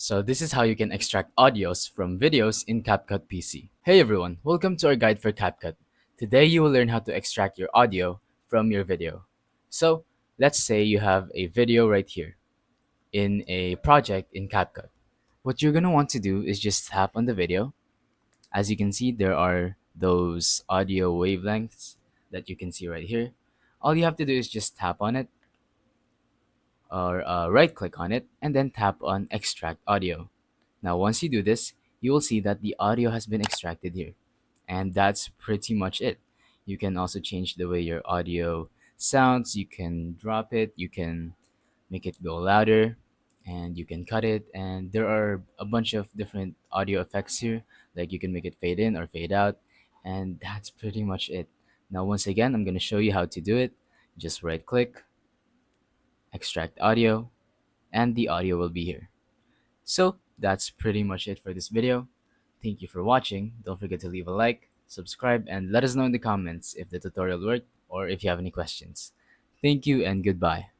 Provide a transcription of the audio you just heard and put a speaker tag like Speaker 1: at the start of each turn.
Speaker 1: So this is how you can extract audios from videos in CapCut PC. Hey everyone, welcome to our guide for CapCut. Today you will learn how to extract your audio from your video. So let's say you have a video right here in a project in CapCut. What you're going to want to do is just tap on the video. As you can see, there are those audio wavelengths that you can see right here. All you have to do is just tap on it or right click on it and then tap on extract audio. Now, once you do this, you will see that the audio has been extracted here. And that's pretty much it. You can also change the way your audio sounds. You can drop it, you can make it go louder, and you can cut it. And there are a bunch of different audio effects here. Like you can make it fade in or fade out. And that's pretty much it. Now, once again, I'm going to show you how to do it. Just right click, extract audio, and the audio will be here. So that's pretty much it for this video. Thank you for watching. Don't forget to leave a like, subscribe, and let us know in the comments if the tutorial worked or if you have any questions. Thank you and goodbye.